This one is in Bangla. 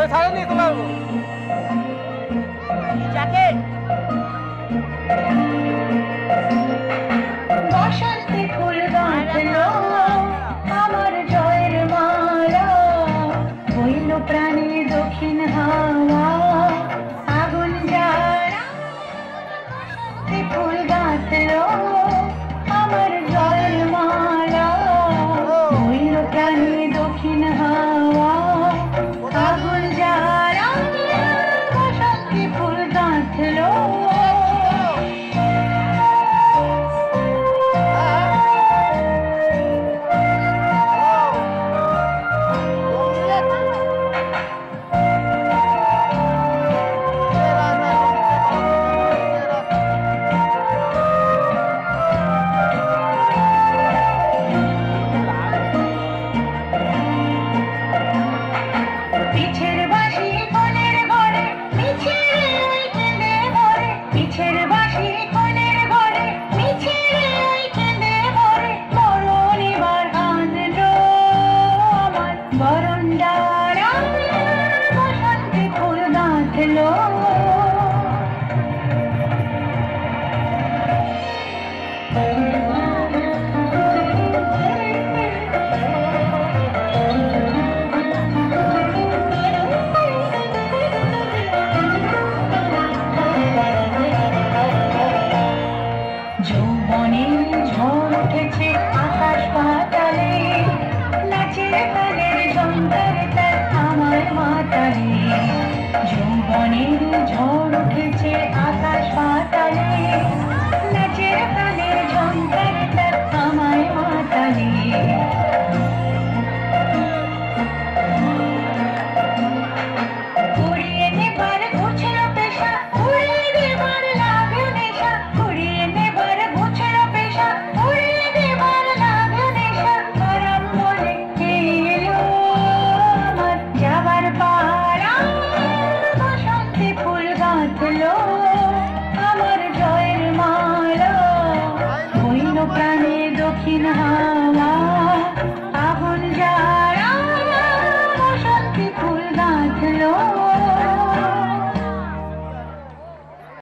ছাড়েনি তোমার জ্যাকেট বসন্তে ফুল গাঁথলো আমার জয়ের মালা হইল প্রাণে দক্ষিণ হাওয়া আগুন জ্বালা বসন্তে ফুল গাঁথলো আমার জয়ের মালা হইল প্রাণে দক্ষিণ হাওয়া আগুন জ্বালা বসন্তে ফুল গাঁথলো পিছের বাঁশি কোণের ঘরে মিছিল ওই কেঁদে ভরে পিছের বাঁশি কোণের ঘরে মিছিল ওই কেঁদে ভরে বরণ এবার আনলো আমার বরণ ডালা বসন্তে ফুল গাঁথলো যৌবনের ঝড় উঠেছে আকাশ পাতালে নাচের গানের ঝঙ্কারে তার আমার মাতালে যৌবনের ঝড় উঠেছে আকাশ পাতালে